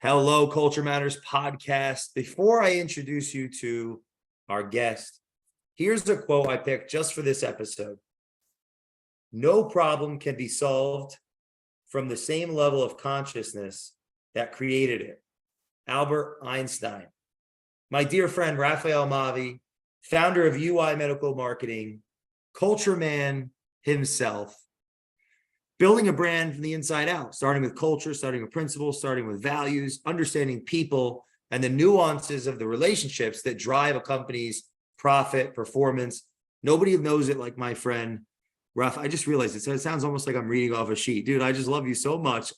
Hello, Culture Matters podcast. Before I introduce you to our guest, here's a quote I picked just for this episode. No problem can be solved from the same level of consciousness that created it. Albert Einstein. My dear friend, Raphael Mavi, founder of UI Medical Marketing, culture man himself, building a brand from the inside out, starting with culture, starting with principles, starting with values, understanding people and the nuances of the relationships that drive a company's profit, performance. Nobody knows it like my friend, Raph. I just realized it sounds almost like I'm reading off a sheet. Dude, I just love you so much.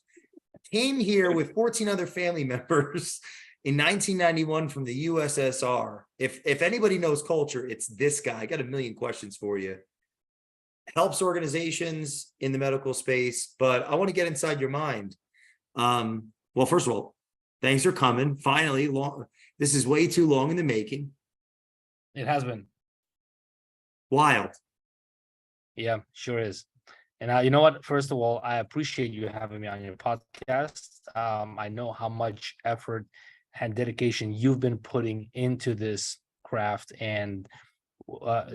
Came here with 14 other family members in 1991 from the USSR. If anybody knows culture, it's this guy. I got a million questions for you. Helps organizations in the medical space, but I want to get inside your mind. Well, first of all, thanks for coming. Finally, this is way too long in the making. It has been. Wild. Yeah, sure is. And you know what? First of all, I appreciate you having me on your podcast. I know how much effort and dedication you've been putting into this craft. And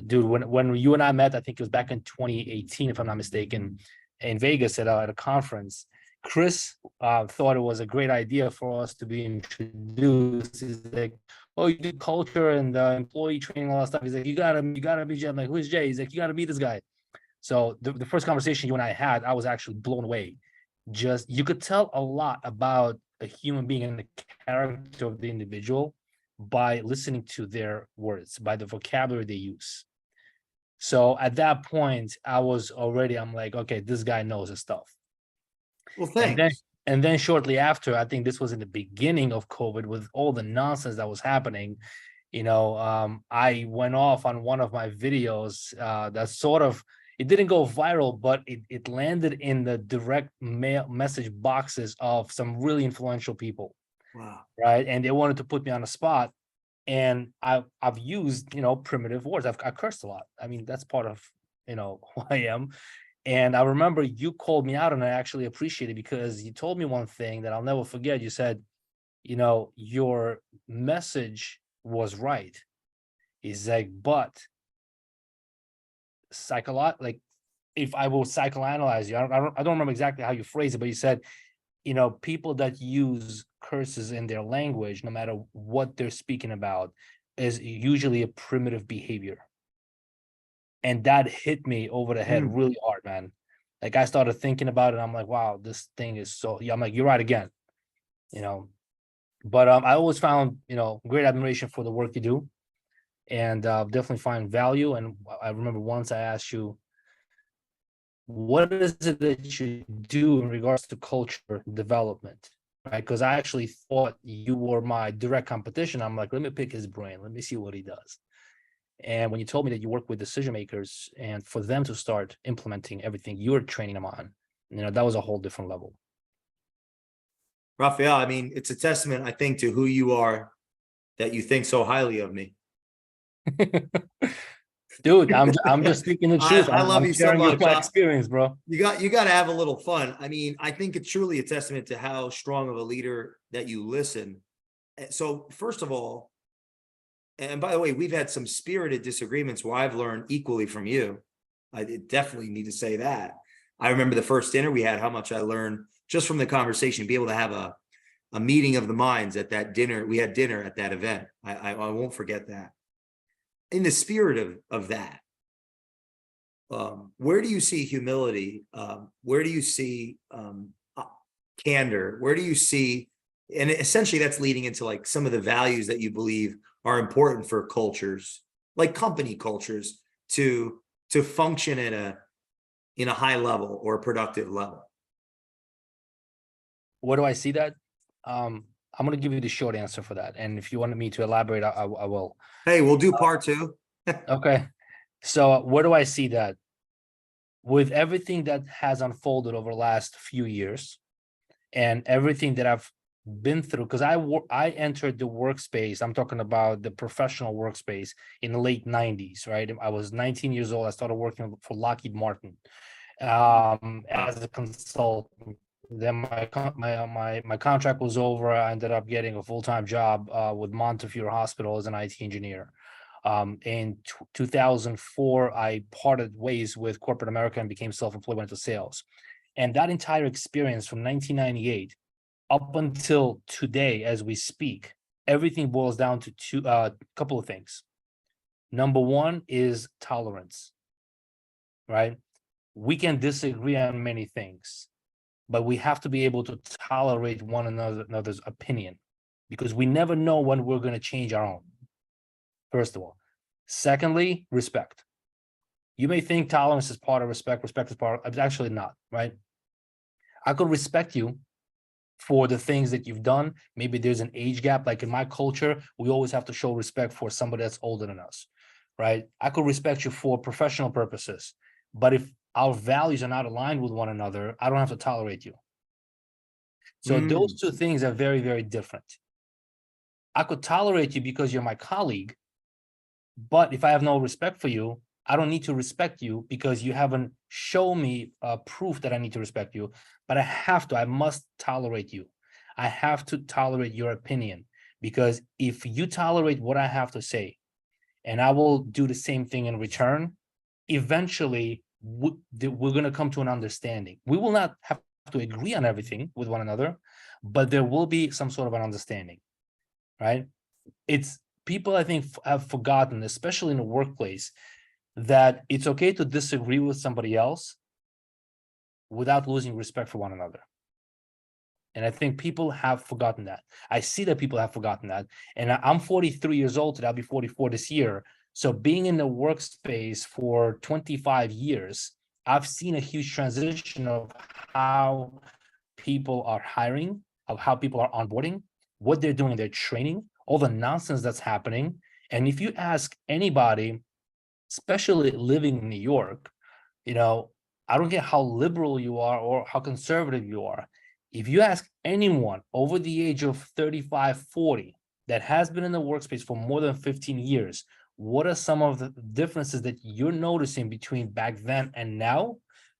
dude, when you and I met, I think it was back in 2018, if I'm not mistaken, in Vegas at a conference. Chris thought it was a great idea for us to be introduced. He's like, "Oh, you do culture and employee training, all that stuff." He's like, "You gotta be Jay." I'm like, "Who's Jay?" He's like, "You gotta meet this guy." So the first conversation you and I had, I was actually blown away. Just you could tell a lot about a human being and the character of the individual by listening to their words, by the vocabulary they use. So at that point, I'm like, okay, this guy knows his stuff. Well, thanks. And then shortly after, I think this was in the beginning of COVID with all the nonsense that was happening, I went off on one of my videos that sort of, it didn't go viral, but it landed in the direct mail message boxes of some really influential people. Wow. Right. And they wanted to put me on the spot. And I've used, primitive words. I cursed a lot. I mean, that's part of, who I am. And I remember you called me out and I actually appreciate it because you told me one thing that I'll never forget. You said, your message was right. He's like, but if I will psychoanalyze you, I don't remember exactly how you phrased it, but you said, people that use curses in their language, no matter what they're speaking about, is usually a primitive behavior. And that hit me over the head really hard, man. Like I started thinking about it. I'm like, wow, this thing is so, I'm like, you're right again, but I always found, great admiration for the work you do and definitely find value. And I remember once I asked you, what is it that you do in regards to culture development, right? Because I actually thought you were my direct competition. I'm like, let me pick his brain. Let me see what he does. And when you told me that you work with decision makers and for them to start implementing everything you're training them on, that was a whole different level. Raphael, I mean, it's a testament, I think, to who you are that you think so highly of me. Dude, I'm just speaking the truth. I love you so much. My experience, bro. You got to have a little fun. I mean, I think it's truly a testament to how strong of a leader that you listen. So first of all, and by the way, we've had some spirited disagreements where I've learned equally from you. I definitely need to say that. I remember the first dinner we had, how much I learned just from the conversation, be able to have a meeting of the minds at that dinner. We had dinner at that event. I won't forget that. In the spirit of that, where do you see humility? Where do you see candor? Where do you see, and essentially that's leading into like some of the values that you believe are important for cultures, like company cultures, to function in a high level or a productive level? Where do I see that? I'm going to give you the short answer for that. And if you wanted me to elaborate, I will. Hey, we'll do part two. Okay. So where do I see that? With everything that has unfolded over the last few years and everything that I've been through, because I entered the workspace, I'm talking about the professional workspace in the late 90s, right? I was 19 years old. I started working for Lockheed Martin as a consultant. Then my contract was over. I ended up getting a full-time job with Montefiore Hospital as an IT engineer. In 2004, I parted ways with corporate America and became self-employed, went into sales. And that entire experience from 1998 up until today, as we speak, everything boils down to a couple of things. Number one is tolerance, right? We can disagree on many things, but we have to be able to tolerate one another's opinion, because we never know when we're going to change our own, first of all. Secondly, respect. You may think tolerance is part of respect, respect is part of, it's actually not, right? I could respect you for the things that you've done. Maybe there's an age gap. Like in my culture, we always have to show respect for somebody that's older than us, right? I could respect you for professional purposes, but if our values are not aligned with one another, I don't have to tolerate you. So those two things are very, very different. I could tolerate you because you're my colleague, but if I have no respect for you, I don't need to respect you because you haven't shown me proof that I need to respect you. But I must tolerate you. I have to tolerate your opinion, because if you tolerate what I have to say, and I will do the same thing in return, eventually we're going to come to an understanding. We will not have to agree on everything with one another, but there will be some sort of an understanding, right? It's people, I think, have forgotten, especially in the workplace, that it's okay to disagree with somebody else without losing respect for one another. And I think people have forgotten that. I see that people have forgotten that. And I'm 43 years old today. I'll be 44 this year. So being in the workspace for 25 years, I've seen a huge transition of how people are hiring, of how people are onboarding, what they're doing, their training, all the nonsense that's happening. And if you ask anybody, especially living in New York, I don't care how liberal you are or how conservative you are. If you ask anyone over the age of 35, 40 that has been in the workspace for more than 15 years, what are some of the differences that you're noticing between back then and now?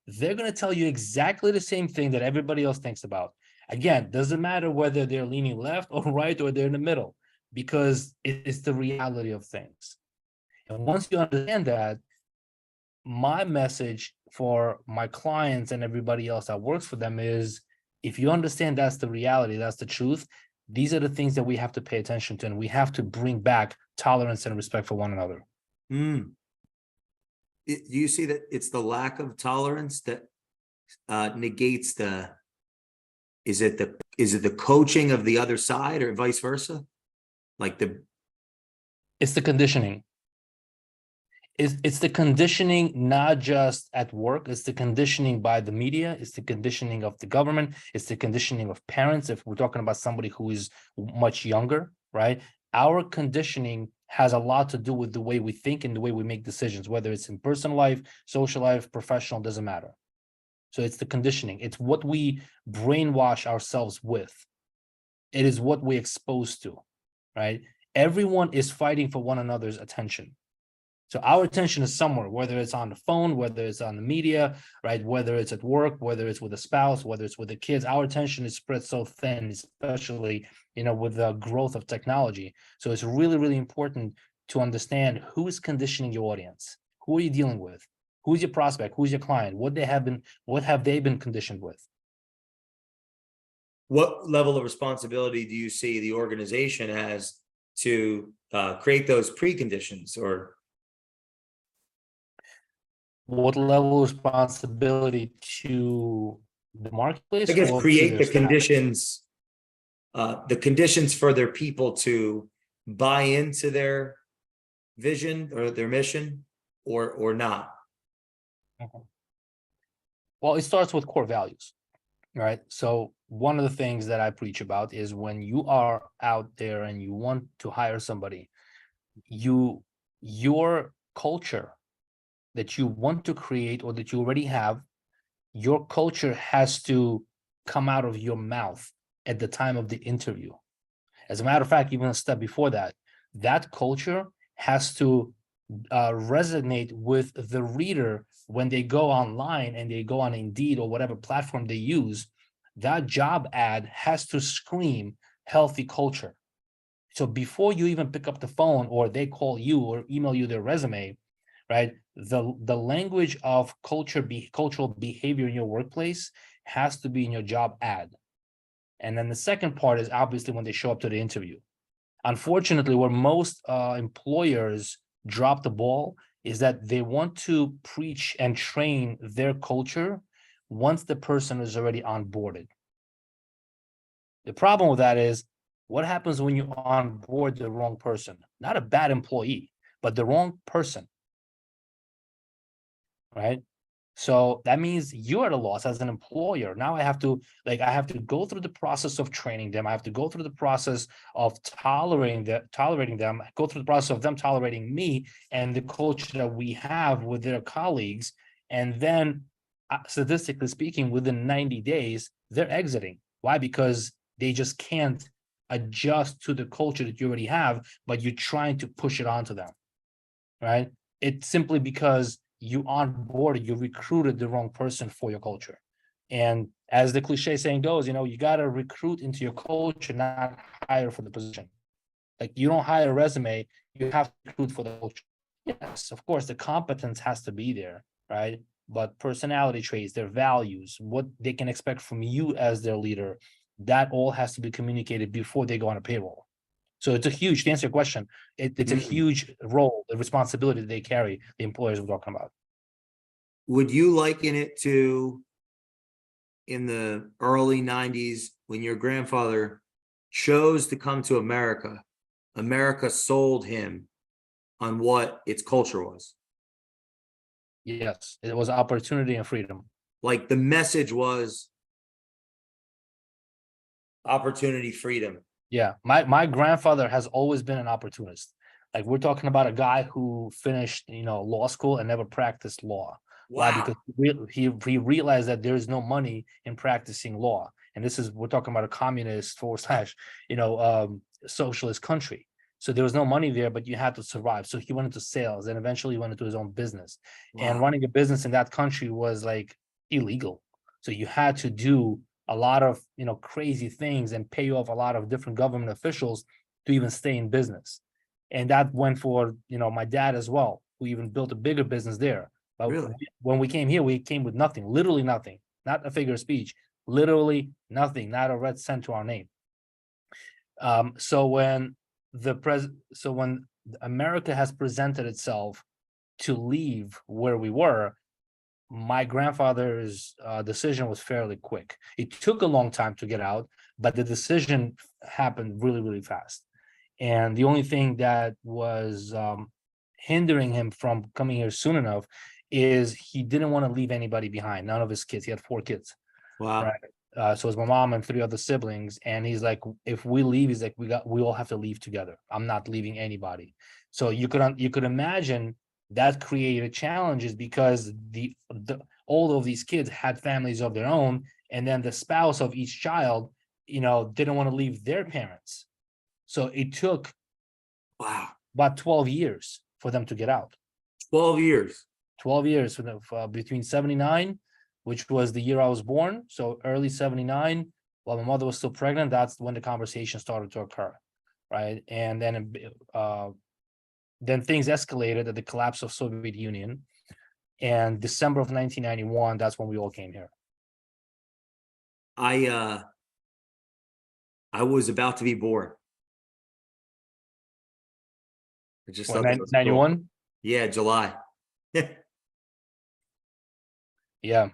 They're going to tell you exactly the same thing that everybody else thinks about. Again, doesn't matter whether they're leaning left or right or they're in the middle, because it's the reality of things. And once you understand that, my message for my clients and everybody else that works for them is, if you understand that's the reality, that's the truth, these are the things that we have to pay attention to, and we have to bring back tolerance and respect for one another. Do you see that it's the lack of tolerance that negates is it the coaching of the other side or vice versa? It's the conditioning. It's the conditioning, not just at work. It's the conditioning by the media. It's the conditioning of the government. It's the conditioning of parents. If we're talking about somebody who is much younger, right? Our conditioning has a lot to do with the way we think and the way we make decisions, whether it's in personal life, social life, professional, doesn't matter. So it's the conditioning. It's what we brainwash ourselves with. It is what we expose to, right? Everyone is fighting for one another's attention. So our attention is somewhere, whether it's on the phone, whether it's on the media, right? Whether it's at work, whether it's with a spouse, whether it's with the kids, our attention is spread so thin, especially, with the growth of technology. So it's really, really important to understand who is conditioning your audience. Who are you dealing with? Who's your prospect? Who's your client? What have they been conditioned with? What level of responsibility do you see the organization has to create those preconditions, or what level of responsibility to the marketplace, I guess or to create their the staff? conditions for their people to buy into their vision or their mission, or not? Well, it starts with core values, right? So one of the things that I preach about is, when you are out there and you want to hire somebody, your culture that you want to create or that you already have, your culture has to come out of your mouth at the time of the interview. As a matter of fact, even a step before that, that culture has to resonate with the reader when they go online and they go on Indeed or whatever platform they use. that job ad has to scream healthy culture. So before you even pick up the phone or they call you or email you their resume, right? The language of cultural behavior in your workplace has to be in your job ad. And then the second part is obviously when they show up to the interview. Unfortunately, where most employers drop the ball is that they want to preach and train their culture once the person is already onboarded. The problem with that is what happens when you onboard the wrong person? Not a bad employee, but the wrong person, right? So that means you are at a loss as an employer. Now I have to go through the process of training them. I have to go through the process of tolerating them, go through the process of them tolerating me and the culture that we have with their colleagues. And then statistically speaking, within 90 days, they're exiting. Why? Because they just can't adjust to the culture that you already have, but you're trying to push it onto them, right? It's simply because you onboarded, you recruited the wrong person for your culture. And as the cliche saying goes, you got to recruit into your culture, not hire for the position. Like you don't hire a resume, you have to recruit for the culture. Yes, of course, the competence has to be there, right? But personality traits, their values, what they can expect from you as their leader, that all has to be communicated before they go on a payroll. So it's to answer your question, it's a huge role, the responsibility that they carry, the employers we're talking about. Would you liken it to in the early 90s when your grandfather chose to come to America? America sold him on what its culture was. Yes, it was opportunity and freedom. Like the message was opportunity, freedom. Yeah, my grandfather has always been an opportunist. Like we're talking about a guy who finished, law school and never practiced law. Why? Wow. Because he realized that there's no money in practicing law, and we're talking about a communist / socialist country. So there was no money there, but you had to survive. So he went into sales, and eventually he went into his own business. And Wow. running a business in that country was like illegal. So you had to do a lot of crazy things and pay off a lot of different government officials to even stay in business. And that went for my dad as well, who even built a bigger business there. But Really? when we came here, we came with nothing, literally nothing, not a figure of speech, literally nothing, not a red cent to our name. So when America has presented itself to leave where we were, my grandfather's decision was fairly quick. It took a long time to get out, but the decision happened really, really fast. And the only thing that was hindering him from coming here soon enough is he didn't want to leave anybody behind. None of his kids. He had 4 kids. Wow. Right. So it's my mom and 3 other siblings. And he's like, if we leave, he's like, we all have to leave together. I'm not leaving anybody. So you could imagine that created challenges because all of these kids had families of their own, and then the spouse of each child, didn't want to leave their parents. So it took about 12 years for them to get out. 12 years. 12 years for them, between 79, which was the year I was born. So early 79, while my mother was still pregnant, that's when the conversation started to occur. Right. And then things escalated at the collapse of Soviet Union. And December of 1991, that's when we all came here. I was about to be born. I just thought that was 91? Cool. Yeah, July. Yeah.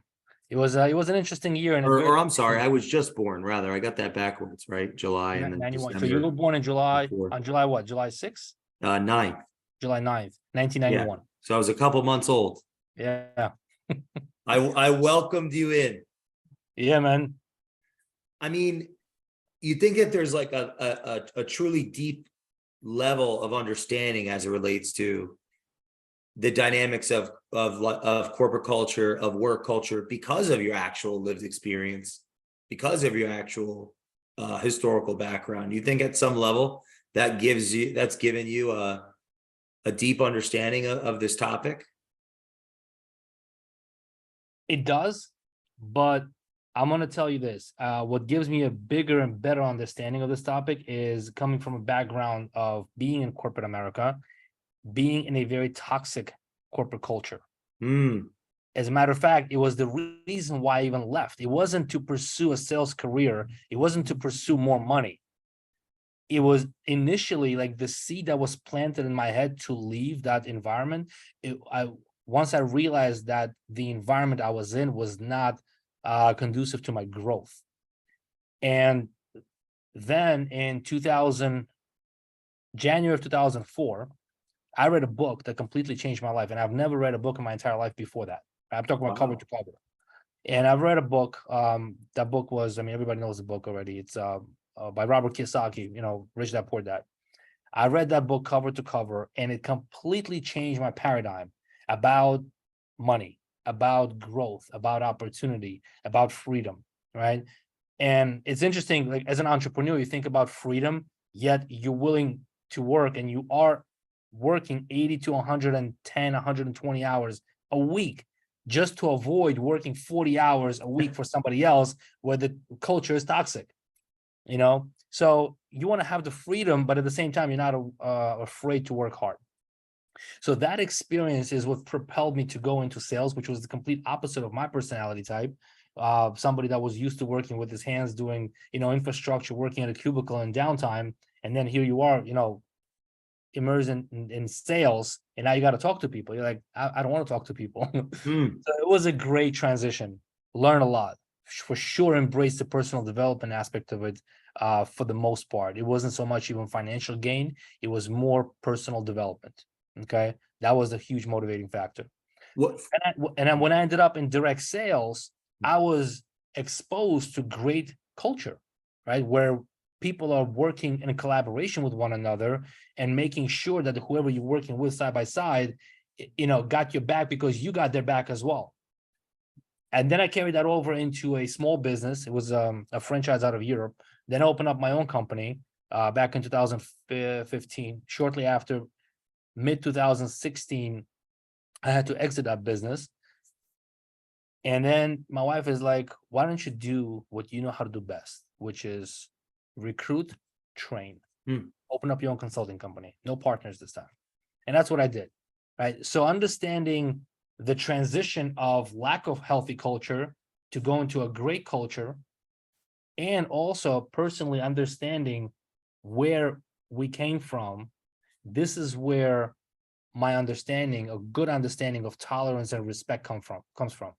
It was an interesting year. And or I'm sorry, I was just born, rather. I got that backwards, right? July and then 91. December. So you were born in July. Before. On July what? July 6th? 9th. July 9th, 1991. Yeah. So I was a couple months old. Yeah. I welcomed you in. Yeah, man. I mean, you think that there's like a truly deep level of understanding as it relates to the dynamics of corporate culture, of work culture, because of your actual lived experience, because of your actual historical background. You think at some level that's given you a deep understanding of this topic? It does, but I'm going to tell you this. What gives me a bigger and better understanding of this topic is coming from a background of being in corporate America, being in a very toxic corporate culture. Mm. As a matter of fact, it was the reason why I even left. It wasn't to pursue a sales career. It wasn't to pursue more money. It was initially like the seed that was planted in my head to leave that environment. Once I realized that the environment I was in was not conducive to my growth. And then in January of 2004, I read a book that completely changed my life. And I've never read a book in my entire life before that. I'm talking about cover Wow. to cover. And I've read a book. That book was, I mean, everybody knows the book already. It's by Robert Kiyosaki, Rich Dad Poor Dad. I read that book cover to cover, and it completely changed my paradigm about money, about growth, about opportunity, about freedom, right? And it's interesting, like as an entrepreneur, you think about freedom, yet you're willing to work and you are working 80 to 110, 120 hours a week just to avoid working 40 hours a week for somebody else where the culture is toxic. So you want to have the freedom, but at the same time you're not afraid to work hard. So that experience is what propelled me to go into sales, which was the complete opposite of my personality type. Somebody that was used to working with his hands, doing infrastructure, working at a cubicle in downtime, and then here you are immersed in sales, and now you got to talk to people. You're like, I don't want to talk to people. Mm. So it was a great transition. Learn a lot. For sure, embrace the personal development aspect of it. For the most part, it wasn't so much even financial gain. It was more personal development. Okay, that was a huge motivating factor. What? And then when I ended up in direct sales, I was exposed to great culture, right? Where people are working in collaboration with one another and making sure that whoever you're working with side by side, got your back because you got their back as well. And then I carried that over into a small business. It was a franchise out of Europe. Then I opened up my own company back in 2015. Shortly after mid 2016, I had to exit that business. And then my wife is like, why don't you do what you know how to do best, which is recruit, train, open up your own consulting company, no partners this time. And that's what I did, right? So understanding the transition of lack of healthy culture to go into a great culture, and also personally understanding where we came from, this is where my understanding, a good understanding of tolerance and respect comes from.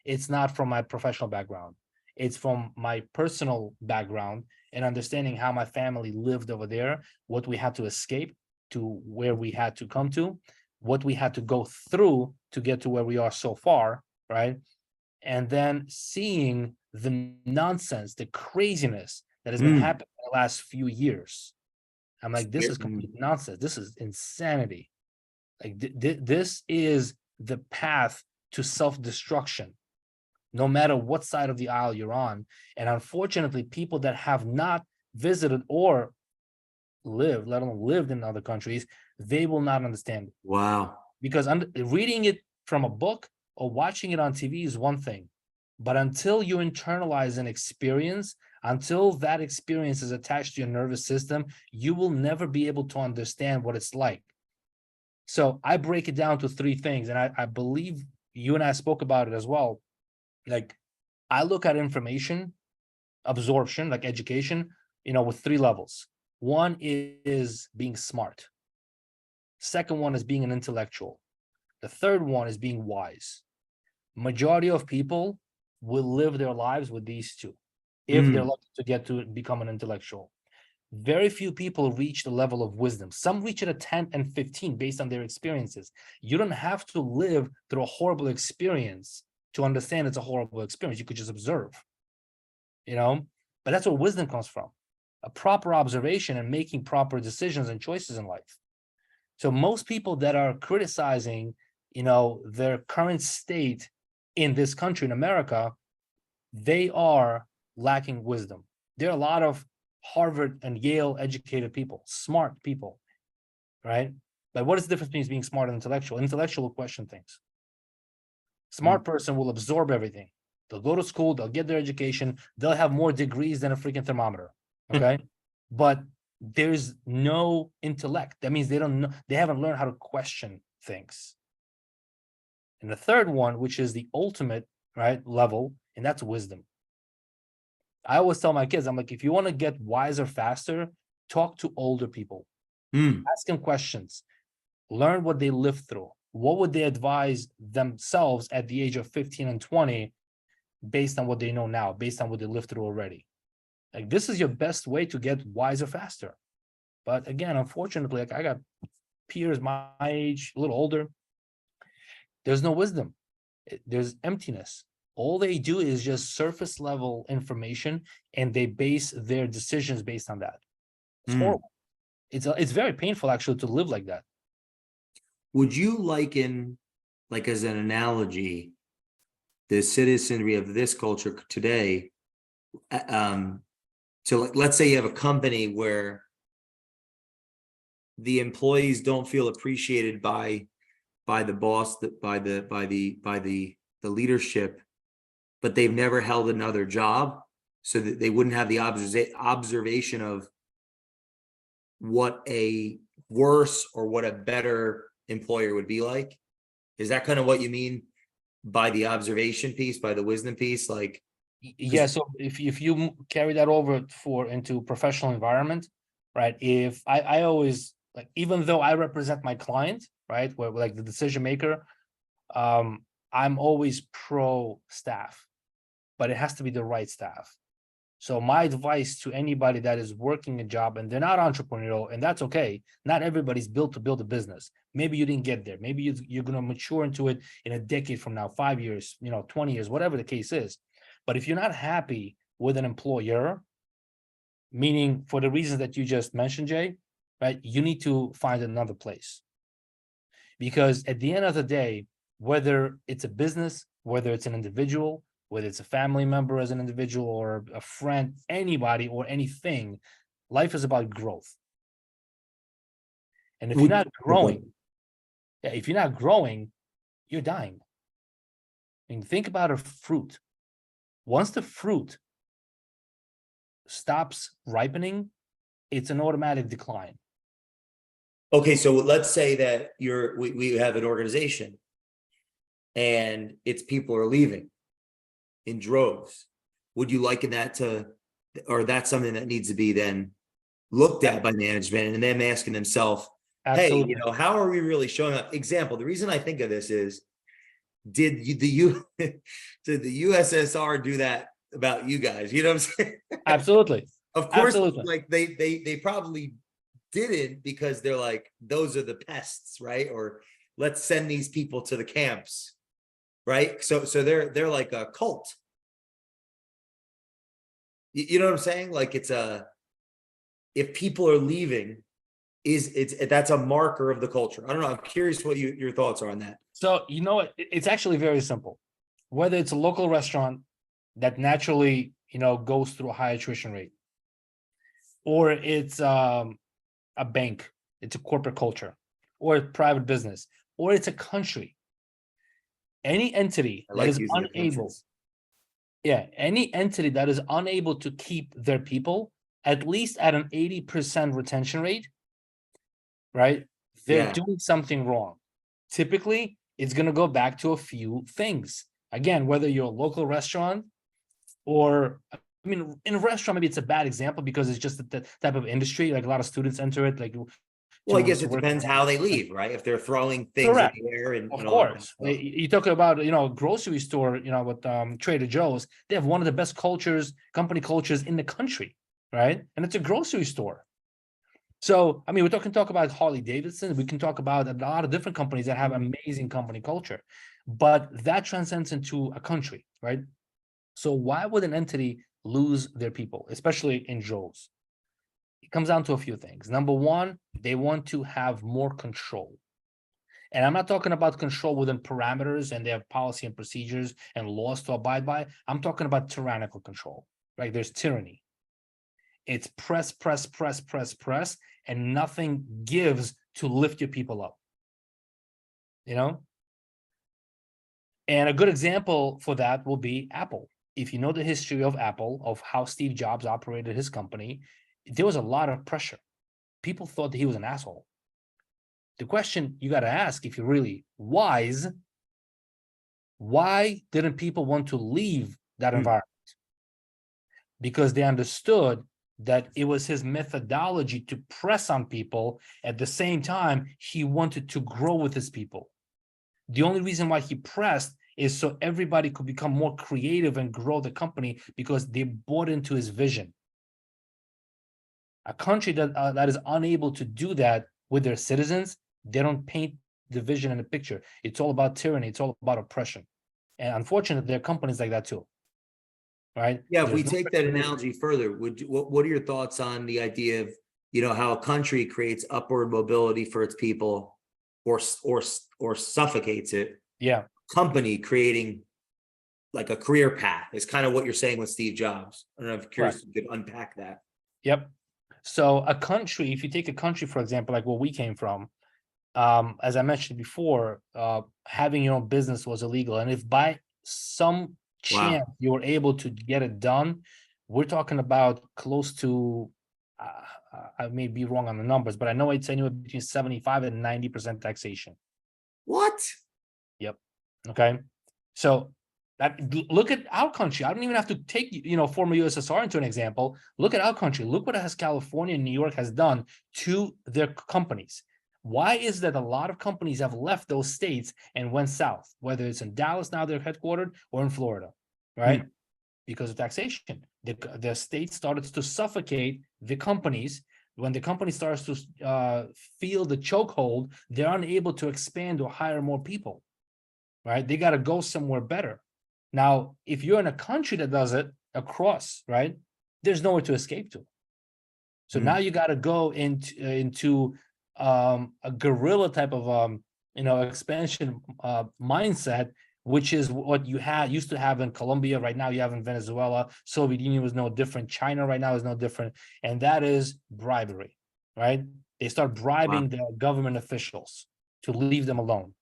It's not from my professional background. It's from my personal background and understanding how my family lived over there, what we had to escape to where we had to come to, what we had to go through to get to where we are so far, right? And then seeing the nonsense, the craziness that has been Mm. happening in the last few years. I'm like, this is complete nonsense. This is insanity. Like this is the path to self-destruction, no matter what side of the aisle you're on. And unfortunately, people that have not visited or lived, let alone lived in other countries, they will not understand it. Wow. Because reading it from a book or watching it on TV is one thing. But until you internalize an experience, until that experience is attached to your nervous system, you will never be able to understand what it's like. So I break it down to three things. And I believe you and I spoke about it as well. Like, I look at information absorption, like education, with three levels. One is being smart. Second one is being an intellectual. The third one is being wise. Majority of people will live their lives with these two if they're lucky to get to become an intellectual. Very few people reach the level of wisdom. Some reach it at 10 and 15 based on their experiences. You don't have to live through a horrible experience to understand it's a horrible experience. You could just observe, but that's where wisdom comes from. A proper observation and making proper decisions and choices in life. So most people that are criticizing, their current state in this country, in America, they are lacking wisdom. There are a lot of Harvard and Yale educated people, smart people, right? But what is the difference between being smart and intellectual? Intellectual will question things. Smart person will absorb everything. They'll go to school, they'll get their education, they'll have more degrees than a freaking thermometer. Okay. But there's no intellect. That means they don't know, they haven't learned how to question things. And the third one, which is the ultimate, right, level, and that's wisdom. I always tell my kids, I'm like, if you want to get wiser faster, talk to older people, ask them questions, learn what they lived through. What would they advise themselves at the age of 15 and 20 based on what they know now, based on what they lived through already? Like, this is your best way to get wiser faster. But again, unfortunately, like, I got peers my age, a little older. There's no wisdom. There's emptiness. All they do is just surface level information, and they base their decisions based on that. It's horrible. It's very painful actually to live like that. Would you liken, like as an analogy, the citizenry of this culture today, to, like, let's say you have a company where the employees don't feel appreciated by the boss, by the leadership, but they've never held another job, so that they wouldn't have the observation of what a worse or what a better employer would be like. Is that kind of what you mean by the observation piece, by the wisdom piece? Like, yeah, so if you carry that over into professional environment, right? If I always, like, even though I represent my client, right, where like the decision maker, I'm always pro staff, but it has to be the right staff. So my advice to anybody that is working a job and they're not entrepreneurial, and that's okay. Not everybody's built to build a business. Maybe you didn't get there. Maybe you're going to mature into it in a decade from now, 5 years, 20 years, whatever the case is. But if you're not happy with an employer, meaning for the reasons that you just mentioned, Jay, right, you need to find another place. Because at the end of the day, whether it's a business, whether it's an individual, whether it's a family member as an individual or a friend, anybody or anything, life is about growth. And if you're not growing, you're dying. I mean, think about a fruit. Once the fruit stops ripening, it's an automatic decline. okay, so let's say that we have an organization and its people are leaving in droves. Would you liken that to, or that's something that needs to be then looked at by management and them asking themselves, Absolutely. hey, how are we really showing up? Example, the reason I think of this is, did the USSR do that about you guys? You know what I'm saying? Absolutely. Of course, Absolutely. like they probably didn't, because they're like, those are the pests, right? Or let's send these people to the camps, right? So they're like a cult. You know what I'm saying? Like, it's if people are leaving, that's a marker of the culture. I don't know. I'm curious what your thoughts are on that. So, it's actually very simple. Whether it's a local restaurant that naturally, goes through a high attrition rate, or it's a bank, it's a corporate culture, or a private business, or it's a country. Any entity that is unable, any entity that is unable to keep their people at least at an 80% retention rate, right? They're doing something wrong. Typically, it's going to go back to a few things. Again, whether you're a local restaurant or, in a restaurant, maybe it's a bad example because it's just the type of industry, like a lot of students enter it. Like, well, I guess it depends how they leave, right? If they're throwing things in the air and of all that course, stuff. you talk about, a grocery store, with Trader Joe's, they have one of the best company cultures in the country, right? And it's a grocery store. So, we can talk about Harley Davidson. We can talk about a lot of different companies that have amazing company culture, but that transcends into a country, right? So why would an entity lose their people, especially in droves? It comes down to a few things. Number one, they want to have more control. And I'm not talking about control within parameters and they have policy and procedures and laws to abide by. I'm talking about tyrannical control, right? There's tyranny. It's press, and nothing gives to lift your people up. And a good example for that will be Apple. If you know the history of Apple, of how Steve Jobs operated his company, there was a lot of pressure. People thought that he was an asshole. The question you got to ask, if you're really wise, why didn't people want to leave that environment? Because they understood that it was his methodology to press on people. At the same time, he wanted to grow with his people. The only reason why he pressed is so everybody could become more creative and grow the company, because they bought into his vision. A country that is unable to do that with their citizens, they don't paint the vision and the picture. It's all about tyranny. It's all about oppression. And unfortunately, there are companies like that too. Right? Yeah, if we There's no take that analogy further, what are your thoughts on the idea of, how a country creates upward mobility for its people, or suffocates it? Yeah. Company creating like a career path is kind of what you're saying with Steve Jobs. I don't know if curious if you could unpack that. Yep. So a country, if you take a country, for example, like where we came from, as I mentioned before, having your own business was illegal. And if by some chance you were able to get it done, we're talking about close to, I may be wrong on the numbers, but I know it's anywhere between 75 and 90% taxation. What? Yep. Okay. So look at our country. I don't even have to take, former USSR into an example. Look at our country. Look what has California and New York has done to their companies. Why is that a lot of companies have left those states and went south, whether it's in Dallas, now they're headquartered, or in Florida, right? Because of taxation. The state started to suffocate the companies. When the company starts to feel the chokehold, they're unable to expand or hire more people, right? They got to go somewhere better. Now, if you're in a country that does it across, right, there's nowhere to escape to. So now you got to go into a guerrilla type of expansion mindset, which is what you used to have in Colombia. Right now you have in Venezuela. Soviet Union was no different. China right now is no different. And that is bribery, right? They start bribing the government officials to leave them alone.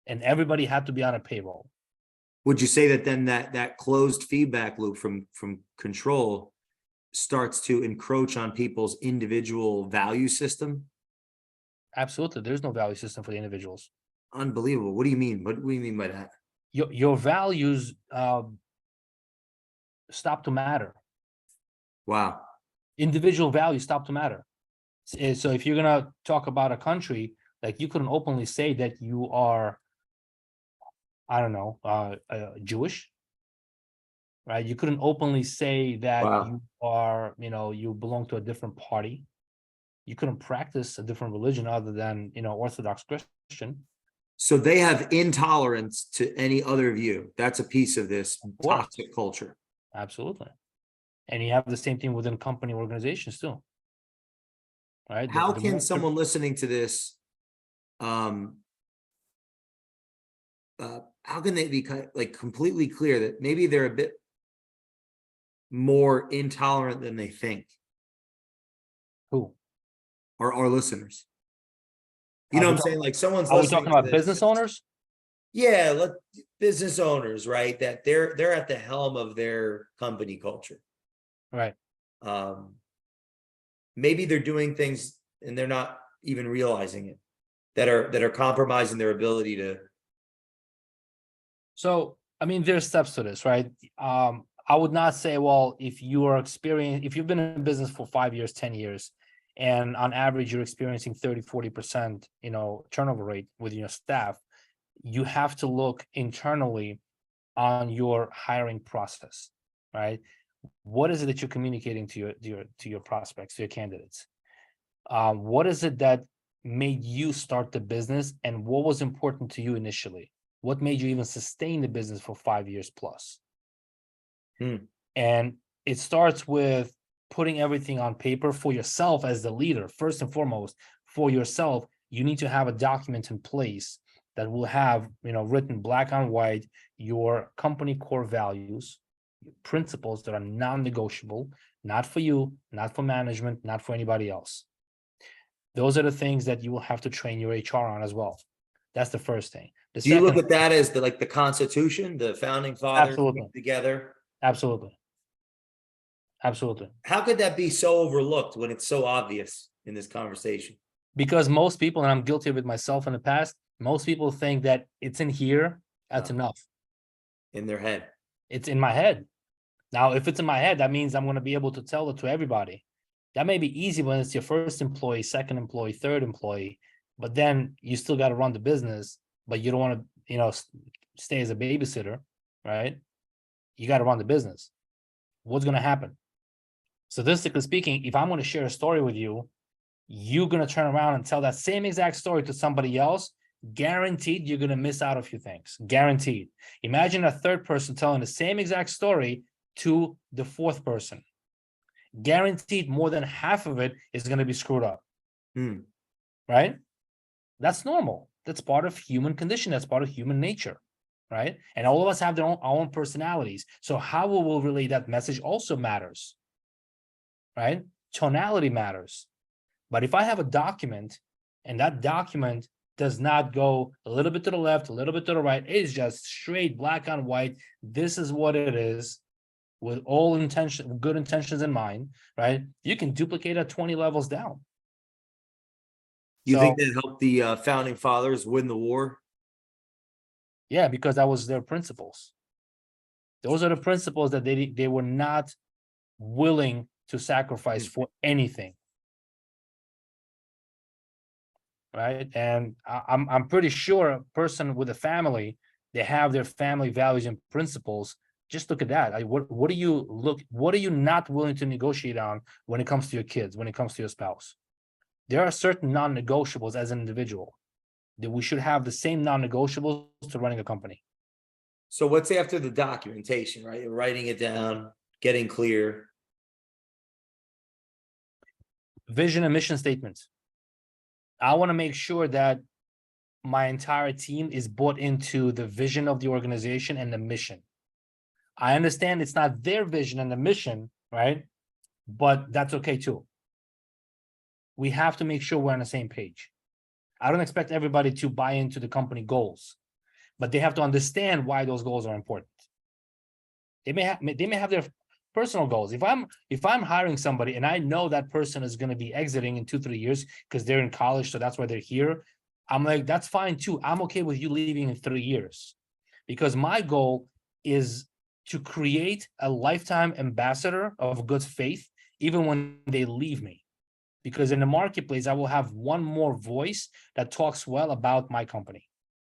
And everybody had to be on a payroll. Would you say that then that closed feedback loop from control starts to encroach on people's individual value system? Absolutely. There's no value system for the individuals. Unbelievable. What do you mean? What do you mean by that? Your values stop to matter. Wow. Individual values stop to matter. So if you're going to talk about a country, like you couldn't openly say that you are, I don't know, Jewish, right? You couldn't openly say that you are, you belong to a different party. You couldn't practice a different religion other than, Orthodox Christian. So they have intolerance to any other view. That's a piece of this toxic culture. Absolutely. And you have the same thing within company organizations too. Right? How can someone listening to this, how can they be completely clear that maybe they're a bit more intolerant than they think? Who? Our listeners. You know what I'm saying? Like someone's Are we listening talking about business owners? Yeah, business owners, right? That they're at the helm of their company culture. Right. Maybe they're doing things and they're not even realizing it, that are compromising their ability to. So, I mean, there's steps to this, right? I would not say, well, if you've been in business for 5 years, 10 years, and on average, you're experiencing 30, 40%, turnover rate with your staff, you have to look internally on your hiring process, right? What is it that you're communicating to your prospects, to your candidates? What is it that made you start the business, and what was important to you initially? What made you even sustain the business for 5 years plus? And it starts with putting everything on paper for yourself as the leader. First and foremost, for yourself, you need to have a document in place that will have, written black on white, your company core values, principles that are non-negotiable, not for you, not for management, not for anybody else. Those are the things that you will have to train your HR on as well. That's the first thing. The Do you look second, at that as the Constitution, the founding fathers absolutely, came together? absolutely, absolutely. How could that be so overlooked when it's so obvious in this conversation? Because most people, and I'm guilty of it myself in the past, most people think that it's in here, that's enough. In their head. It's in my head. Now, if it's in my head, that means I'm going to be able to tell it to everybody. That may be easy when it's your first employee, second employee, third employee, but then you still got to run the business, but you don't want to, stay as a babysitter, right? You got to run the business. What's going to happen? Statistically speaking, if I'm going to share a story with you, you're going to turn around and tell that same exact story to somebody else. Guaranteed, you're going to miss out a few things. Guaranteed. Imagine a third person telling the same exact story to the fourth person. Guaranteed, more than half of it is going to be screwed up. Right? That's normal. That's part of human condition. That's part of human nature. Right? And all of us have our own personalities. So how we will relay that message also matters. Right? Tonality matters. But if I have a document and that document does not go a little bit to the left, a little bit to the right, it's just straight black on white. This is what it is, with all good intentions in mind, right? You can duplicate at 20 levels down. You think that helped the founding fathers win the war? Yeah, because that was their principles. Those are the principles that they were not willing to sacrifice for anything. Right. And I'm pretty sure a person with a family, they have their family values and principles. Just look at that. What are you not willing to negotiate on when it comes to your kids, when it comes to your spouse? There are certain non-negotiables as an individual that we should have the same non-negotiables to running a company. So what's after the documentation, right? You're writing it down, getting clear. Vision and mission statements. I want to make sure that my entire team is bought into the vision of the organization and the mission. I understand it's not their vision and the mission, right? But that's okay too. We have to make sure we're on the same page. I don't expect everybody to buy into the company goals, but they have to understand why those goals are important. They may have their personal goals. If I'm hiring somebody and I know that person is going to be exiting in 2-3 years because they're in college, so that's why they're here, I'm like, that's fine too. I'm okay with you leaving in 3 years, because my goal is to create a lifetime ambassador of good faith, even when they leave me. Because in the marketplace, I will have one more voice that talks well about my company,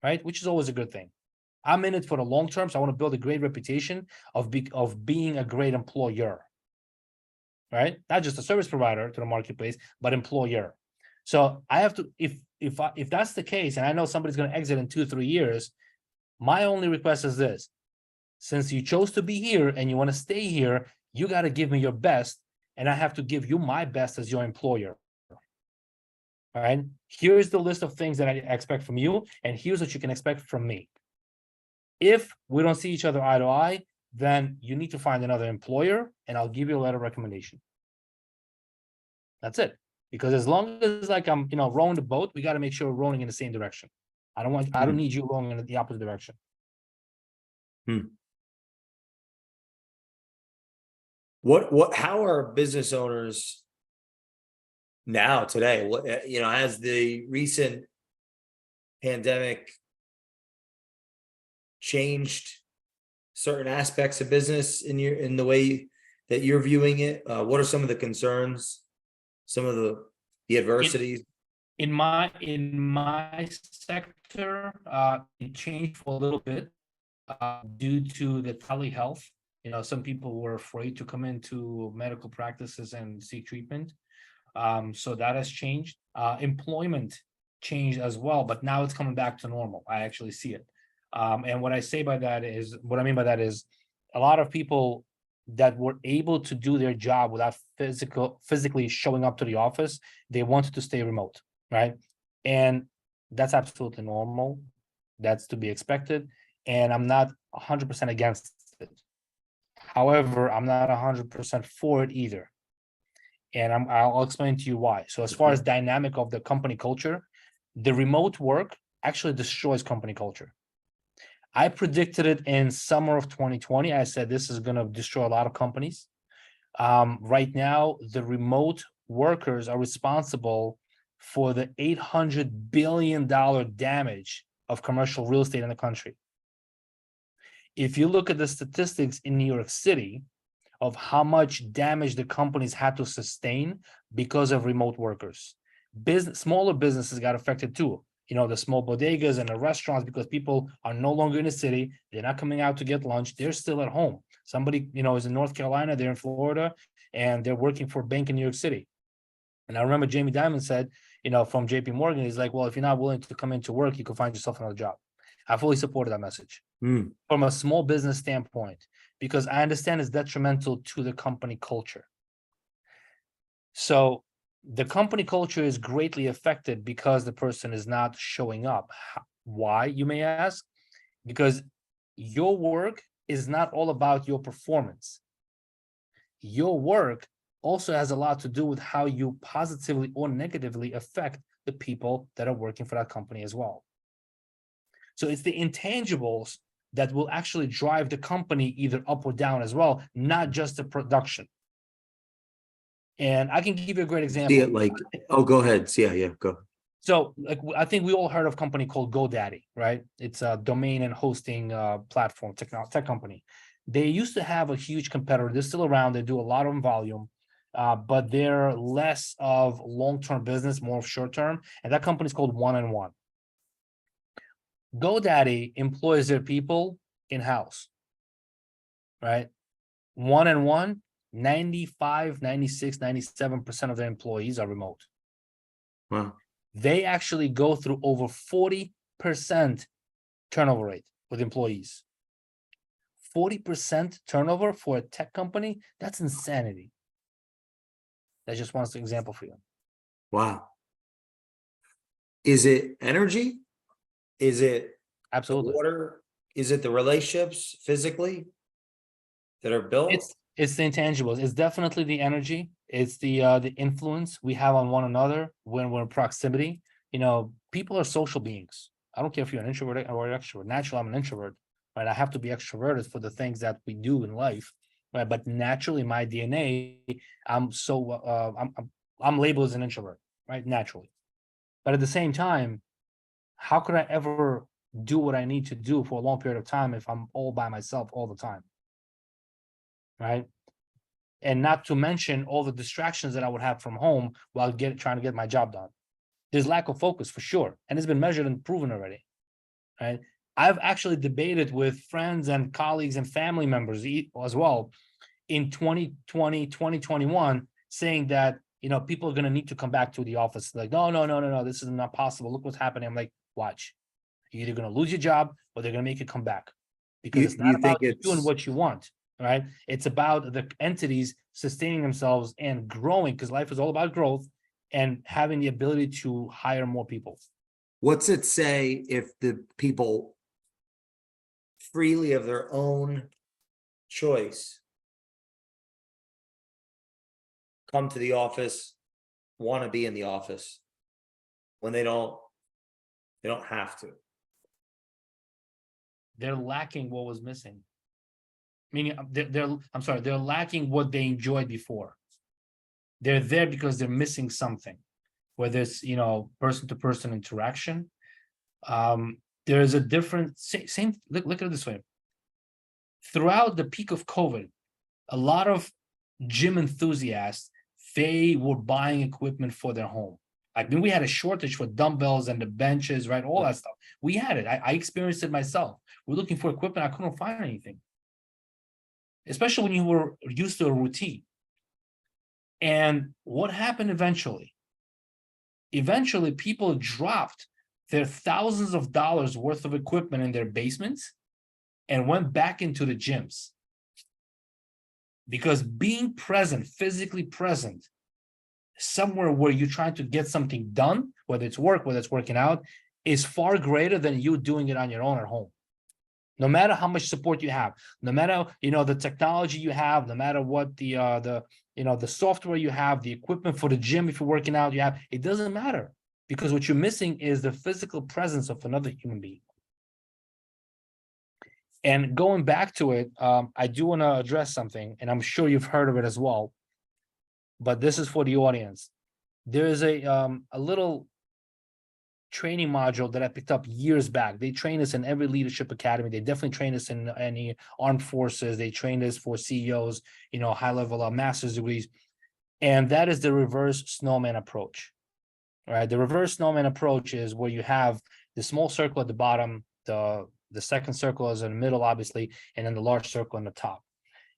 right? Which is always a good thing. I'm in it for the long term, so I want to build a great reputation of being a great employer, right? Not just a service provider to the marketplace, but employer. So I have to, if that's the case, and I know somebody's going to exit in 2-3 years, my only request is this: since you chose to be here and you want to stay here, you got to give me your best, and I have to give you my best as your employer. All right. Here's the list of things that I expect from you, and here's what you can expect from me. If we don't see each other eye to eye, then you need to find another employer, and I'll give you a letter of recommendation. That's it. Because as long as I'm, rowing the boat, we got to make sure we're rowing in the same direction. I don't need you rowing in the opposite direction. How are business owners now today? Has the recent pandemic changed certain aspects of business in the way that you're viewing it? What are some of the concerns, some of the adversities? In my sector, it changed for a little bit due to the telehealth. Some people were afraid to come into medical practices and seek treatment. So that has changed. Employment changed as well, but now it's coming back to normal. I actually see it. And what I mean by that is a lot of people that were able to do their job without physically showing up to the office, they wanted to stay remote, right? And that's absolutely normal. That's to be expected. And I'm not 100% against it. However, I'm not 100% for it either. And I'll explain to you why. So as far as dynamic of the company culture, the remote work actually destroys company culture. I predicted it in summer of 2020. I said this is going to destroy a lot of companies. Right now, the remote workers are responsible for the $800 billion damage of commercial real estate in the country. If you look at the statistics in New York City of how much damage the companies had to sustain because of remote workers, smaller businesses got affected too. You know, the small bodegas and the restaurants, because people are no longer in the city, they're not coming out to get lunch, they're still at home. Somebody, you know, is in North Carolina, they're in Florida, and they're working for a bank in New York City. And I remember Jamie Dimon said, you know, from JP Morgan, he's like, well, if you're not willing to come into work, you can find yourself another job. I fully supported that message from a small business standpoint, because I understand it's detrimental to the company culture. So the company culture is greatly affected because the person is not showing up. Why, you may ask? Because your work is not all about your performance. Your work also has a lot to do with how you positively or negatively affect the people that are working for that company as well. So it's the intangibles that will actually drive the company either up or down as well, not just the production. And I can give you a great example. See it like, oh, go ahead. Yeah, go. So like, I think we all heard of a company called GoDaddy, right? It's a domain and hosting platform, tech company. They used to have a huge competitor. They're still around. They do a lot of volume, but they're less of long-term business, more of short-term. And that company is called One-on-One. GoDaddy employs their people in-house, right? One-on-One, 95, 96, 97% of their employees are remote. Wow. They actually go through over 40% turnover rate with employees. 40% turnover for a tech company, that's insanity. That's just one example for you. Wow. Is it energy? Is it Absolutely the water? Is it the relationships physically that are built? It's the intangibles. It's definitely the energy. It's the influence we have on one another when we're in proximity. You know, people are social beings. I don't care if you're an introvert or an extrovert. Naturally, I'm an introvert, right? I have to be extroverted for the things that we do in life, right? But naturally, my DNA, I'm labeled as an introvert, right? Naturally, but at the same time, how could I ever do what I need to do for a long period of time if I'm all by myself all the time? Right? And not to mention all the distractions that I would have from home while trying to get my job done. There's lack of focus for sure. And it's been measured and proven already. Right? I've actually debated with friends and colleagues and family members as well in 2020, 2021, saying that, you know, people are going to need to come back to the office. Like, no, this is not possible. Look what's happening. I'm like, watch. You're either going to lose your job or they're going to make you come back, because it's not about you doing what you want, right? It's about the entities sustaining themselves and growing, because life is all about growth and having the ability to hire more people. What's it say if the people freely of their own choice come to the office, want to be in the office when they don't have to? They're lacking what was missing. Meaning they're lacking what they enjoyed before. They're there because they're missing something, whether it's, you know, person-to-person interaction. There's a different same look at it this way. Throughout the peak of COVID, a lot of gym enthusiasts, they were buying equipment for their home. I mean, we had a shortage for dumbbells and the benches, right? All that stuff. We had it. I experienced it myself. We're looking for equipment. I couldn't find anything, especially when you were used to a routine. And what happened eventually? Eventually, people dropped their thousands of dollars worth of equipment in their basements and went back into the gyms. Because being present, physically present, somewhere where you're trying to get something done, whether it's work, whether it's working out, is far greater than you doing it on your own at home. No matter how much support you have, no matter, you know, the technology you have, no matter what the software you have, the equipment for the gym, if you're working out, you have, it doesn't matter. because what you're missing is the physical presence of another human being. And going back to it, I do want to address something, and I'm sure you've heard of it as well, but this is for the audience. There is a little training module that I picked up years back. They train us in every leadership academy. They definitely train us in any armed forces. They train us for CEOs, high level master's degrees. And that is the reverse snowman approach. Right? The reverse snowman approach is where you have the small circle at the bottom, the second circle is in the middle, obviously, and then the large circle on the top.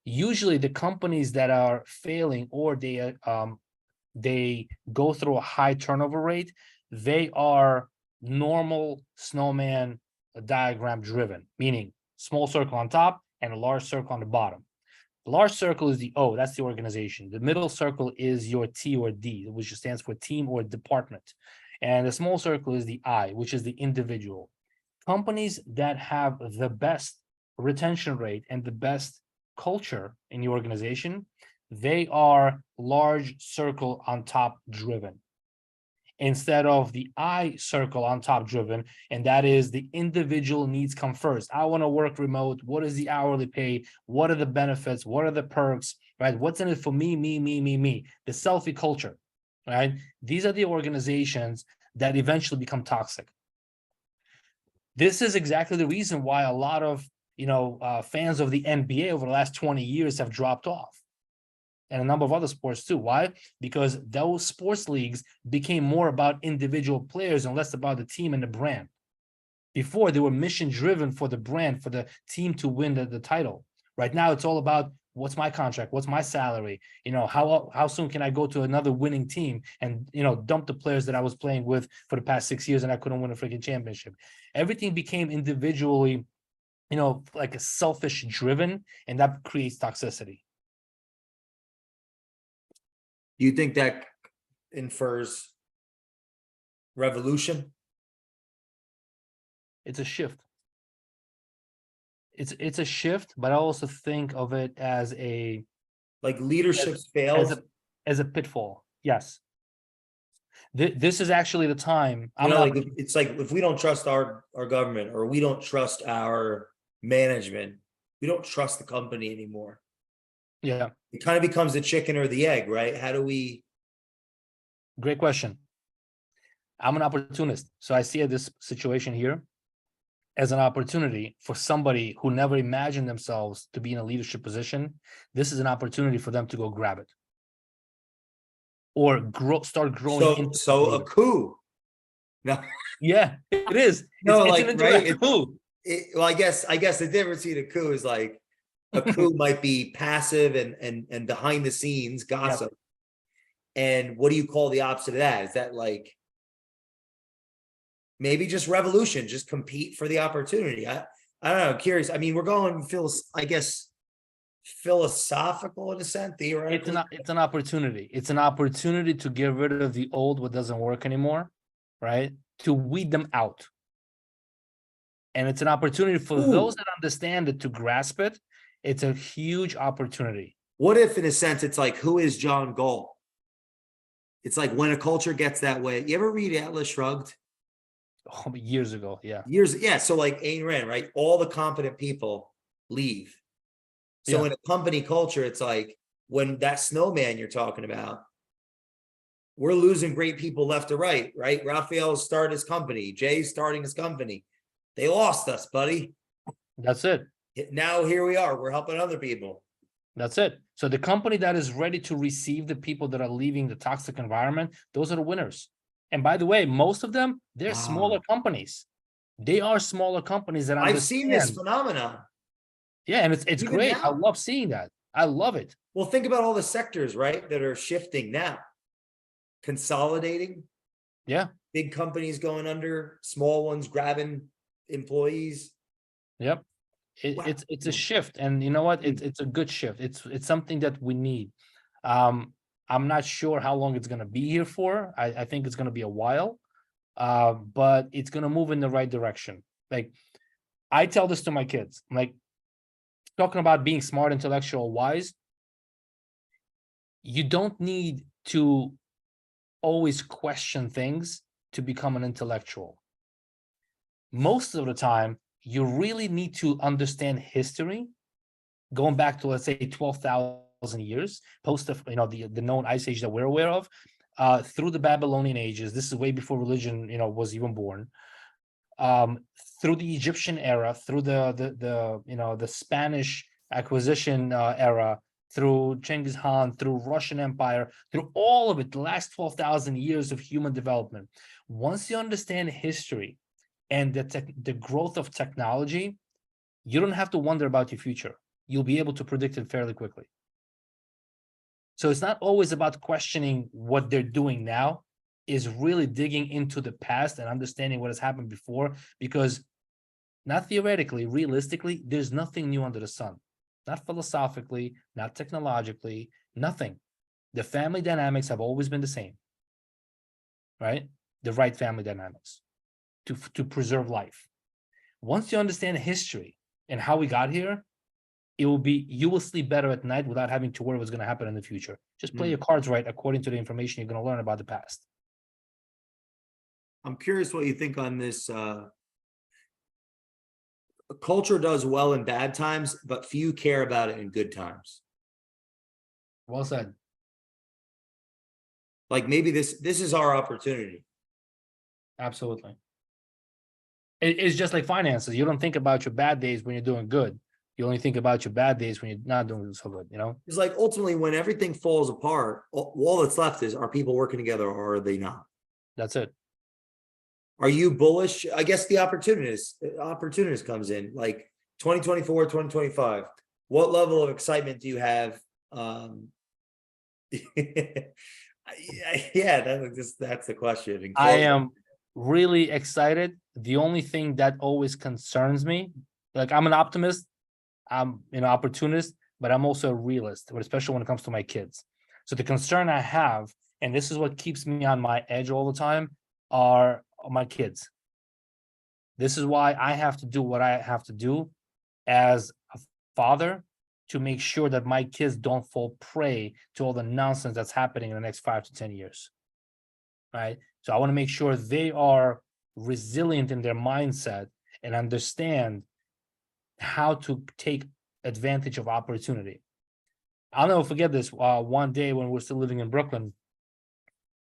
Usually the companies that are failing, or they go through a high turnover rate, they are normal snowman diagram driven, meaning small circle on top and a large circle on the bottom. The large circle is the O, that's the organization. The middle circle is your T or D, which stands for team or department. And the small circle is the I, which is the individual. Companies that have the best retention rate and the best culture in the organization, they are large circle on top driven, instead of the I circle on top driven, and that is the individual needs come first. I want to work remote. What is the hourly pay? What are the benefits? What are the perks? Right? What's in it for me? The selfie culture. Right? These are the organizations that eventually become toxic. This is exactly the reason why a lot of fans of the NBA over the last 20 years have dropped off, and a number of other sports too. Why? Because those sports leagues became more about individual players and less about the team and the brand. Before, they were mission driven for the brand, for the team to win the title. Right now, it's all about what's my contract, what's my salary, how soon can I go to another winning team and dump the players that I was playing with for the past 6 years and I couldn't win a freaking championship. Everything became individually, like a selfish driven, and that creates toxicity. Do you think that infers revolution? It's a shift. It's a shift, but I also think of it as a like leadership fails as a pitfall. Yes. This is actually the time. It's like if we don't trust our government, or we don't trust our management, we don't trust the company anymore. Yeah. It kind of becomes the chicken or the egg, right? How do we? Great question. I'm an opportunist. So I see this situation here as an opportunity for somebody who never imagined themselves to be in a leadership position. This is an opportunity for them to go grab it. Or start growing. So a coup. No. Yeah, it is. No, it's like, an indirect right? coup. Well, I guess the difference between a coup is like a coup might be passive and behind the scenes gossip. Yep. And what do you call the opposite of that? Is that like maybe just revolution, just compete for the opportunity? I don't know. I'm curious. I mean, we're going philosophical in a sense, theoretically. It's an opportunity. It's an opportunity to get rid of the old, what doesn't work anymore, right? To weed them out. And it's an opportunity for those that understand it to grasp it. It's a huge opportunity. What if, in a sense, it's like, who is John Galt? It's like when a culture gets that way. You ever read Atlas Shrugged? Oh, years ago, yeah. So like Ayn Rand, right? All the competent people leave. So in a company culture, it's like when that snowman you're talking about, we're losing great people left to right? Raphael started his company. Jay's starting his company. They lost us, buddy. That's it. Now here we are. We're helping other people. That's it. So the company that is ready to receive the people that are leaving the toxic environment, those are the winners. And by the way, most of them, they're smaller companies. They are smaller companies that understand. I've seen this phenomenon. Yeah, and it's great. Now. I love seeing that. I love it. Well, think about all the sectors, right, that are shifting now. Consolidating. Yeah. Big companies going under, small ones grabbing employees. Yep. It's a shift, and you know what? It's a good shift. It's something that we need. I'm not sure how long it's going to be here for. I think it's going to be a while, but it's going to move in the right direction. Like, I tell this to my kids. I'm like, talking about being smart, intellectual, wise. You don't need to always question things to become an intellectual. Most of the time, you really need to understand history, going back to, let's say, 12,000 years post of, the known ice age that we're aware of, through the Babylonian ages. This is way before religion, was even born. Through the Egyptian era, through the Spanish acquisition era, through Genghis Khan, through Russian Empire, through all of it, the last 12,000 years of human development. Once you understand history and the growth of technology, you don't have to wonder about your future. You'll be able to predict it fairly quickly. So it's not always about questioning what they're doing now, is really digging into the past and understanding what has happened before, because not theoretically, realistically, there's nothing new under the sun. Not philosophically, not technologically, nothing. The family dynamics have always been the same, right? The right family dynamics to preserve life. Once you understand history and how we got here, you will sleep better at night without having to worry what's going to happen in the future. Just play your cards right according to the information you're going to learn about the past. I'm curious what you think on this. Culture does well in bad times, but few care about it in good times. Well said. Like maybe this is our opportunity. Absolutely. It's just like finances. You don't think about your bad days when you're doing good. You only think about your bad days when you're not doing so good, It's like ultimately when everything falls apart, all that's left is, are people working together or are they not? That's it. Are you bullish? I guess the opportunist comes in, like 2024, 2025. What level of excitement do you have? Yeah, that's the question. I am really excited. The only thing that always concerns me, like I'm an optimist, I'm an opportunist, but I'm also a realist, especially when it comes to my kids. So the concern I have, and this is what keeps me on my edge all the time, are my kids. This is why I have to do what I have to do as a father to make sure that my kids don't fall prey to all the nonsense that's happening in the next 5 to 10 years. Right? So I want to make sure they are resilient in their mindset and understand how to take advantage of opportunity. I'll never forget this. One day when we were still living in Brooklyn,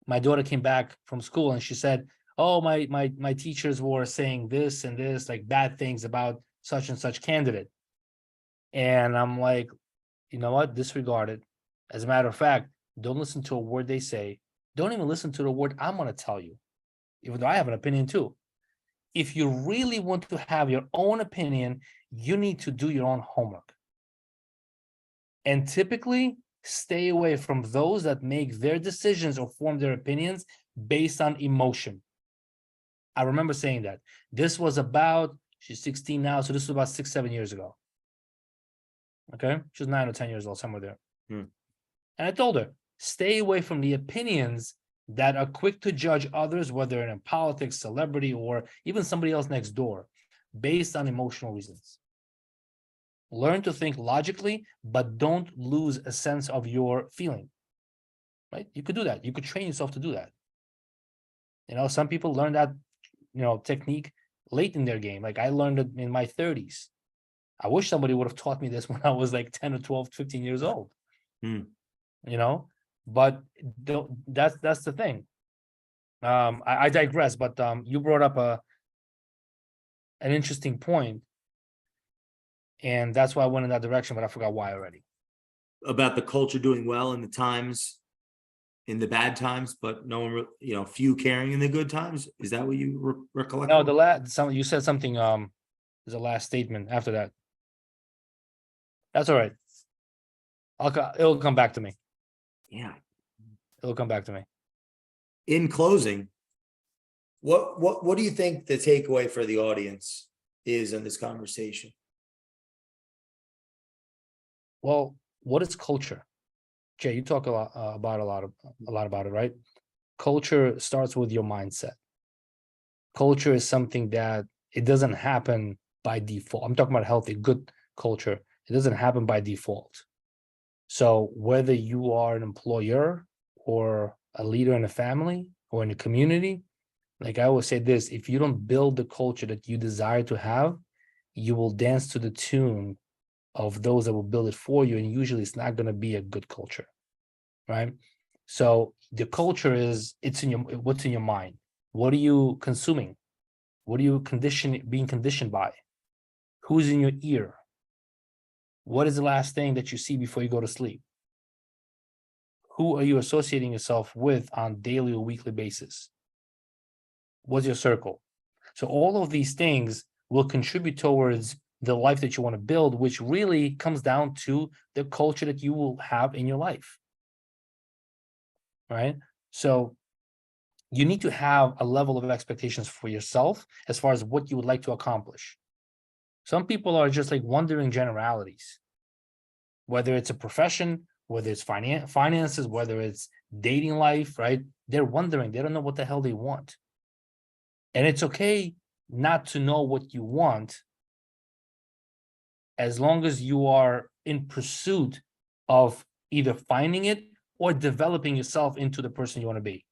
my daughter came back from school and she said, "Oh, my teachers were saying this and this, like bad things about such and such candidate." And I'm like, you know what? Disregard it. As a matter of fact, don't listen to a word they say. Don't even listen to the word I'm going to tell you, even though I have an opinion too. If you really want to have your own opinion, you need to do your own homework. And typically, stay away from those that make their decisions or form their opinions based on emotion. I remember saying that. This was about, she's 16 now, so this was about 6-7 years ago. Okay? She was 9 or 10 years old, somewhere there. And I told her, stay away from the opinions that are quick to judge others, whether in politics, celebrity, or even somebody else next door, based on emotional reasons. Learn to think logically, but don't lose a sense of your feeling. Right? You could do that. You could train yourself to do that. Some people learn that, technique late in their game. Like I learned it in my 30s. I wish somebody would have taught me this when I was like 10 or 12, 15 years old. But that's the thing. I digress, but you brought up an interesting point, and that's why I went in that direction, but I forgot why already. About the culture doing well in the times, in the bad times, but no one, few caring in the good times. Is that what you recollect? No, you said something. There's a last statement after that. That's all right. It'll come back to me. Yeah, it'll come back to me. In closing, what do you think the takeaway for the audience is in this conversation? Well, what is culture? Jay, you talk a lot about it, right? Culture starts with your mindset. Culture is something that it doesn't happen by default. I'm talking about healthy, good culture. It doesn't happen by default. So whether you are an employer or a leader in a family or in a community, Like I always say this, if you don't build the culture that you desire to have, you will dance to the tune of those that will build it for you. And usually it's not going to be a good culture, right? So the culture is, it's in your, what's in your mind? What are you consuming? What are you being conditioned by? Who's in your ear? What is the last thing that you see before you go to sleep? Who are you associating yourself with on daily or weekly basis? What's your circle? So all of these things will contribute towards the life that you want to build, which really comes down to the culture that you will have in your life, right? So you need to have a level of expectations for yourself as far as what you would like to accomplish. Some people are just like wondering generalities, whether it's a profession, whether it's finances, whether it's dating life, right? They're wondering, they don't know what the hell they want. And it's okay not to know what you want, as long as you are in pursuit of either finding it or developing yourself into the person you want to be.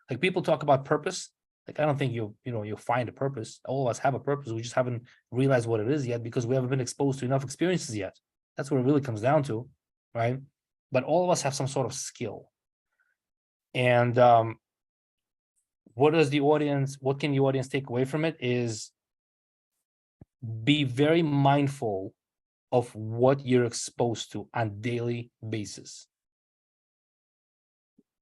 Like people talk about purpose. Like I don't think you'll find a purpose. All of us have a purpose. We just haven't realized what it is yet because we haven't been exposed to enough experiences yet. That's what it really comes down to, right? But all of us have some sort of skill. And what can the audience take away from it is be very mindful of what you're exposed to on a daily basis.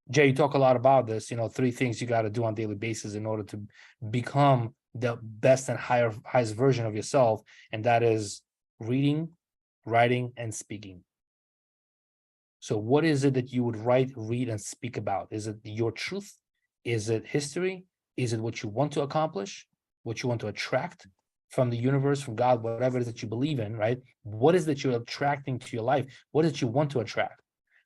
Jay, you talk a lot about this, 3 things you got to do on a daily basis in order to become the best and highest version of yourself. And that is reading, writing, and speaking. So what is it that you would write, read, and speak about? Is it your truth? Is it history? Is it what you want to accomplish? What you want to attract from the universe, from God, whatever it is that you believe in, right? What is that you're attracting to your life? What is it you want to attract?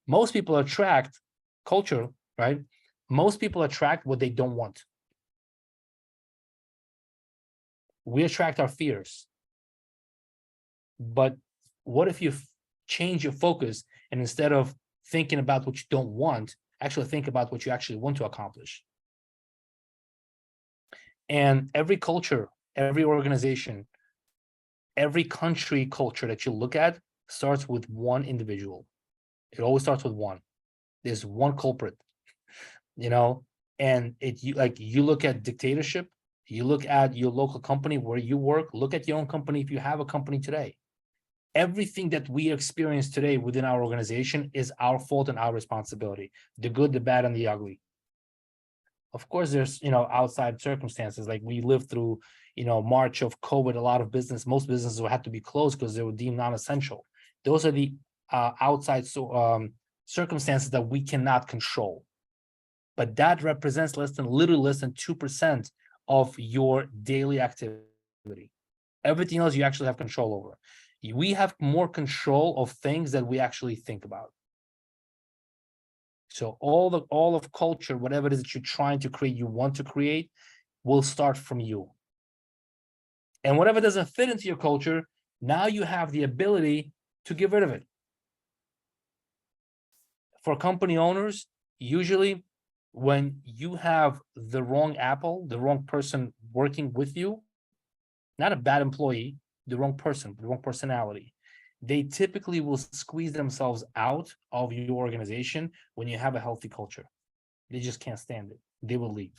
Most people attract culture, right? Most people attract what they don't want. We attract our fears. But what if you change your focus and instead of thinking about what you don't want, actually think about what you actually want to accomplish? And every culture, every organization, every country culture that you look at starts with one individual. It always starts with one. There's one culprit, and you look at dictatorship, you look at your local company where you work, look at your own company if you have a company today. Everything that we experience today within our organization is our fault and our responsibility, the good, the bad, and the ugly. Of course, there's, outside circumstances, like we lived through, March of COVID, most businesses will have to be closed because they were deemed non-essential. Those are the outside circumstances that we cannot control. But that represents literally less than 2% of your daily activity. Everything else you actually have control over. We have more control of things that we actually think about. So all of culture, whatever it is that you're trying to create, you want to create, will start from you. And whatever doesn't fit into your culture, now you have the ability to get rid of it. For company owners, usually when you have the wrong apple, the wrong person working with you, not a bad employee, the wrong person, the wrong personality, they typically will squeeze themselves out of your organization when you have a healthy culture. They just can't stand it. They will leave.